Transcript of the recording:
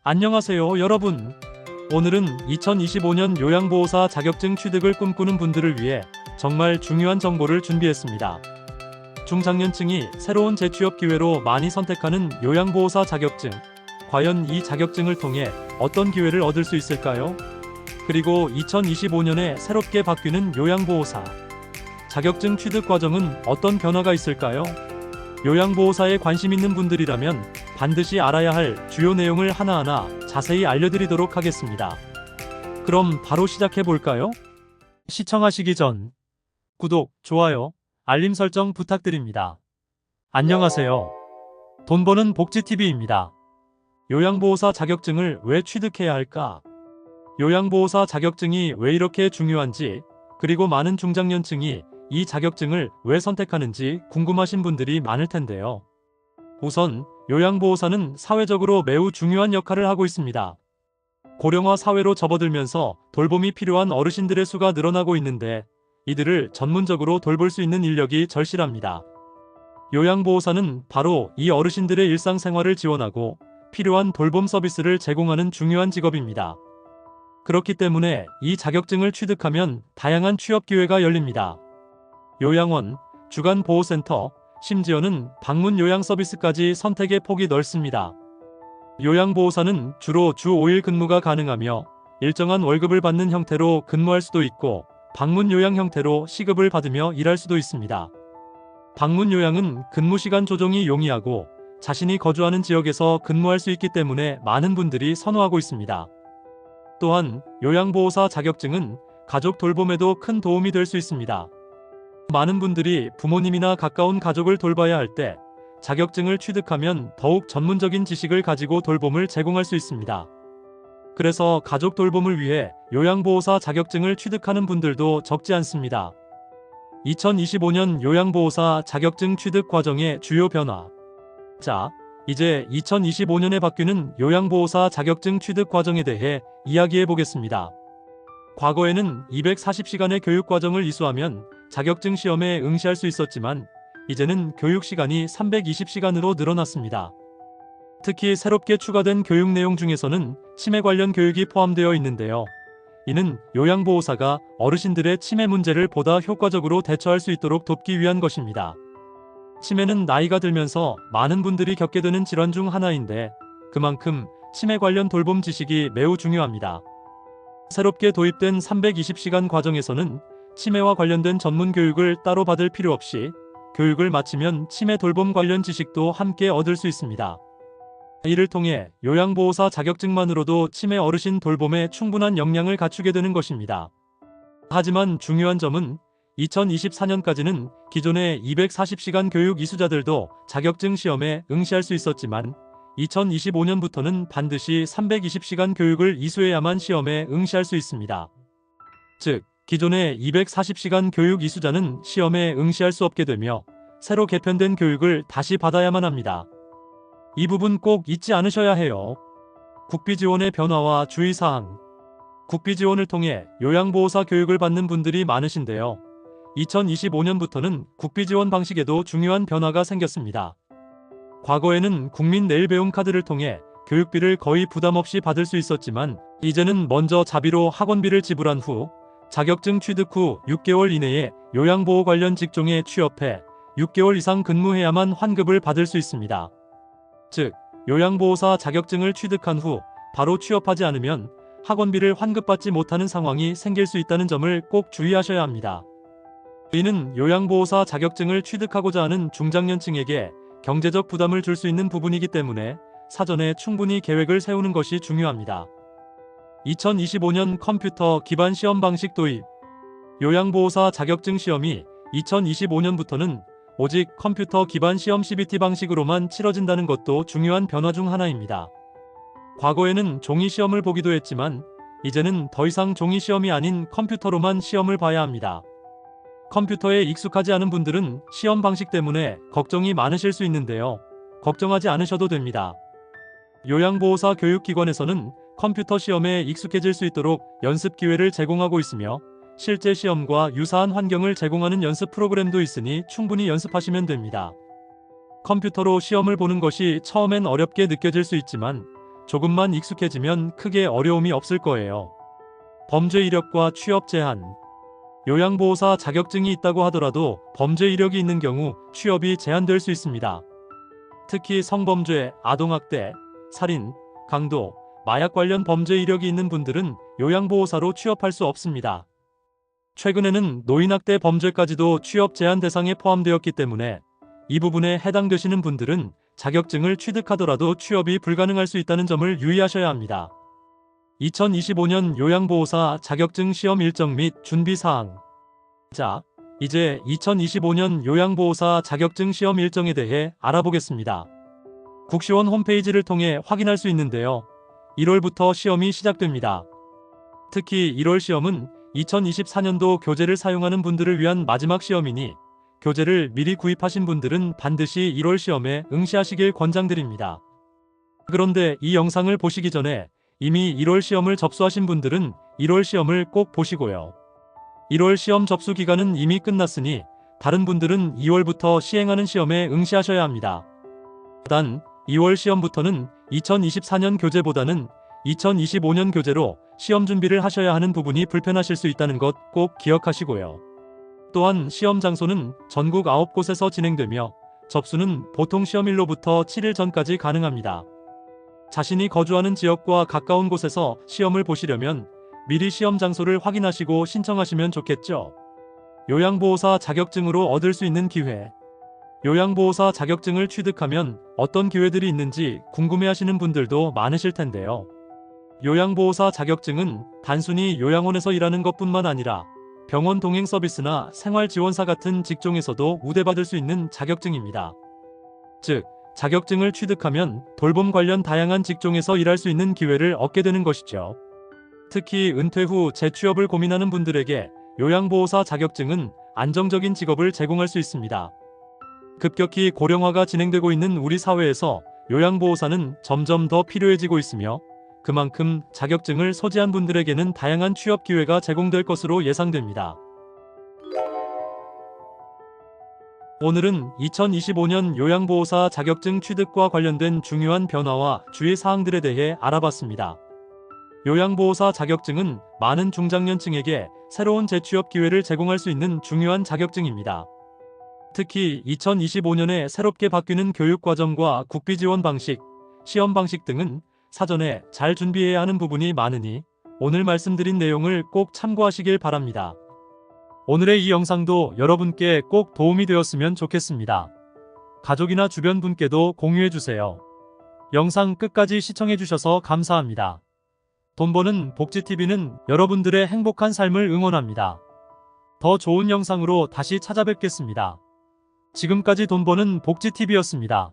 안녕하세요, 여러분. 오늘은 2025년 요양보호사 자격증 취득을 꿈꾸는 분들을 위해 정말 중요한 정보를 준비했습니다. 중장년층이 새로운 재취업 기회로 많이 선택하는 요양보호사 자격증. 과연 이 자격증을 통해 어떤 기회를 얻을 수 있을까요? 그리고 2025년에 새롭게 바뀌는 요양보호사 자격증 취득 과정은 어떤 변화가 있을까요? 요양보호사에 관심 있는 분들이라면 반드시 알아야 할 주요 내용을 하나하나 자세히 알려드리도록 하겠습니다. 그럼 바로 시작해 볼까요? 시청하시기 전 구독, 좋아요, 알림 설정 부탁드립니다. 안녕하세요. 돈 버는 복지TV입니다. 요양보호사 자격증을 왜 취득해야 할까? 요양보호사 자격증이 왜 이렇게 중요한지, 그리고 많은 중장년층이 이 자격증을 왜 선택하는지 궁금하신 분들이 많을 텐데요. 우선 요양보호사는 사회적으로 매우 중요한 역할을 하고 있습니다. 고령화 사회로 접어들면서 돌봄이 필요한 어르신들의 수가 늘어나고 있는데 이들을 전문적으로 돌볼 수 있는 인력이 절실합니다. 요양보호사는 바로 이 어르신들의 일상생활을 지원하고 필요한 돌봄 서비스를 제공하는 중요한 직업입니다. 그렇기 때문에 이 자격증을 취득하면 다양한 취업 기회가 열립니다. 요양원, 주간보호센터, 심지어는 방문 요양 서비스까지 선택의 폭이 넓습니다. 요양보호사는 주로 주 5일 근무가 가능하며 일정한 월급을 받는 형태로 근무할 수도 있고 방문 요양 형태로 시급을 받으며 일할 수도 있습니다. 방문 요양은 근무 시간 조정이 용이하고 자신이 거주하는 지역에서 근무할 수 있기 때문에 많은 분들이 선호하고 있습니다. 또한 요양보호사 자격증은 가족 돌봄에도 큰 도움이 될 수 있습니다. 많은 분들이 부모님이나 가까운 가족을 돌봐야 할 때 자격증을 취득하면 더욱 전문적인 지식을 가지고 돌봄을 제공할 수 있습니다. 그래서 가족 돌봄을 위해 요양보호사 자격증을 취득하는 분들도 적지 않습니다. 2025년 요양보호사 자격증 취득 과정의 주요 변화. 자, 이제 2025년에 바뀌는 요양보호사 자격증 취득 과정에 대해 이야기해 보겠습니다. 과거에는 240시간의 교육 과정을 이수하면 자격증 시험에 응시할 수 있었지만 이제는 교육 시간이 320시간으로 늘어났습니다. 특히 새롭게 추가된 교육 내용 중에서는 치매 관련 교육이 포함되어 있는데요. 이는 요양보호사가 어르신들의 치매 문제를 보다 효과적으로 대처할 수 있도록 돕기 위한 것입니다. 치매는 나이가 들면서 많은 분들이 겪게 되는 질환 중 하나인데 그만큼 치매 관련 돌봄 지식이 매우 중요합니다. 새롭게 도입된 320시간 과정에서는 치매와 관련된 전문 교육을 따로 받을 필요 없이 교육을 마치면 치매 돌봄 관련 지식도 함께 얻을 수 있습니다. 이를 통해 요양보호사 자격증만으로도 치매 어르신 돌봄에 충분한 역량을 갖추게 되는 것입니다. 하지만 중요한 점은 2024년까지는 기존의 240시간 교육 이수자들도 자격증 시험에 응시할 수 있었지만 2025년부터는 반드시 320시간 교육을 이수해야만 시험에 응시할 수 있습니다. 즉, 기존의 240시간 교육 이수자는 시험에 응시할 수 없게 되며 새로 개편된 교육을 다시 받아야만 합니다. 이 부분 꼭 잊지 않으셔야 해요. 국비 지원의 변화와 주의사항. 국비 지원을 통해 요양보호사 교육을 받는 분들이 많으신데요. 2025년부터는 국비 지원 방식에도 중요한 변화가 생겼습니다. 과거에는 국민 내일배움 카드를 통해 교육비를 거의 부담 없이 받을 수 있었지만 이제는 먼저 자비로 학원비를 지불한 후 자격증 취득 후 6개월 이내에 요양보호 관련 직종에 취업해 6개월 이상 근무해야만 환급을 받을 수 있습니다. 즉, 요양보호사 자격증을 취득한 후 바로 취업하지 않으면 학원비를 환급받지 못하는 상황이 생길 수 있다는 점을 꼭 주의하셔야 합니다. 이는 요양보호사 자격증을 취득하고자 하는 중장년층에게 경제적 부담을 줄 수 있는 부분이기 때문에 사전에 충분히 계획을 세우는 것이 중요합니다. 2025년 컴퓨터 기반 시험 방식 도입. 요양보호사 자격증 시험이 2025년부터는 오직 컴퓨터 기반 시험 CBT 방식으로만 치러진다는 것도 중요한 변화 중 하나입니다. 과거에는 종이 시험을 보기도 했지만 이제는 더 이상 종이 시험이 아닌 컴퓨터로만 시험을 봐야 합니다. 컴퓨터에 익숙하지 않은 분들은 시험 방식 때문에 걱정이 많으실 수 있는데요. 걱정하지 않으셔도 됩니다. 요양보호사 교육기관에서는 컴퓨터 시험에 익숙해질 수 있도록 연습 기회를 제공하고 있으며 실제 시험과 유사한 환경을 제공하는 연습 프로그램도 있으니 충분히 연습하시면 됩니다. 컴퓨터로 시험을 보는 것이 처음엔 어렵게 느껴질 수 있지만 조금만 익숙해지면 크게 어려움이 없을 거예요. 범죄 이력과 취업 제한. 요양보호사 자격증이 있다고 하더라도 범죄 이력이 있는 경우 취업이 제한될 수 있습니다. 특히 성범죄, 아동학대, 살인, 강도, 마약 관련 범죄 이력이 있는 분들은 요양보호사로 취업할 수 없습니다. 최근에는 노인학대 범죄까지도 취업 제한 대상에 포함되었기 때문에 이 부분에 해당되시는 분들은 자격증을 취득하더라도 취업이 불가능할 수 있다는 점을 유의하셔야 합니다. 2025년 요양보호사 자격증 시험 일정 및 준비사항. 자, 이제 2025년 요양보호사 자격증 시험 일정에 대해 알아보겠습니다. 국시원 홈페이지를 통해 확인할 수 있는데요. 1월부터 시험이 시작됩니다. 특히 1월 시험은 2024년도 교재를 사용하는 분들을 위한 마지막 시험이니 교재를 미리 구입하신 분들은 반드시 1월 시험에 응시하시길 권장드립니다. 그런데 이 영상을 보시기 전에 이미 1월 시험을 접수하신 분들은 1월 시험을 꼭 보시고요. 1월 시험 접수 기간은 이미 끝났으니 다른 분들은 2월부터 시행하는 시험에 응시하셔야 합니다. 단 2월 시험부터는 2024년 교재보다는 2025년 교재로 시험 준비를 하셔야 하는 부분이 불편하실 수 있다는 것 꼭 기억하시고요. 또한 시험 장소는 전국 9곳에서 진행되며 접수는 보통 시험일로부터 7일 전까지 가능합니다. 자신이 거주하는 지역과 가까운 곳에서 시험을 보시려면 미리 시험 장소를 확인하시고 신청하시면 좋겠죠. 요양보호사 자격증으로 얻을 수 있는 기회. 요양보호사 자격증을 취득하면 어떤 기회들이 있는지 궁금해하시는 분들도 많으실 텐데요. 요양보호사 자격증은 단순히 요양원에서 일하는 것뿐만 아니라 병원 동행 서비스나 생활지원사 같은 직종에서도 우대받을 수 있는 자격증입니다. 즉, 자격증을 취득하면 돌봄 관련 다양한 직종에서 일할 수 있는 기회를 얻게 되는 것이죠. 특히 은퇴 후 재취업을 고민하는 분들에게 요양보호사 자격증은 안정적인 직업을 제공할 수 있습니다. 급격히 고령화가 진행되고 있는 우리 사회에서 요양보호사는 점점 더 필요해지고 있으며 그만큼 자격증을 소지한 분들에게는 다양한 취업 기회가 제공될 것으로 예상됩니다. 오늘은 2025년 요양보호사 자격증 취득과 관련된 중요한 변화와 주의 사항들에 대해 알아봤습니다. 요양보호사 자격증은 많은 중장년층에게 새로운 재취업 기회를 제공할 수 있는 중요한 자격증입니다. 특히 2025년에 새롭게 바뀌는 교육과정과 국비지원 방식, 시험 방식 등은 사전에 잘 준비해야 하는 부분이 많으니 오늘 말씀드린 내용을 꼭 참고하시길 바랍니다. 오늘의 이 영상도 여러분께 꼭 도움이 되었으면 좋겠습니다. 가족이나 주변 분께도 공유해주세요. 영상 끝까지 시청해주셔서 감사합니다. 돈 버는 복지TV는 여러분들의 행복한 삶을 응원합니다. 더 좋은 영상으로 다시 찾아뵙겠습니다. 지금까지 돈 버는 복지TV였습니다.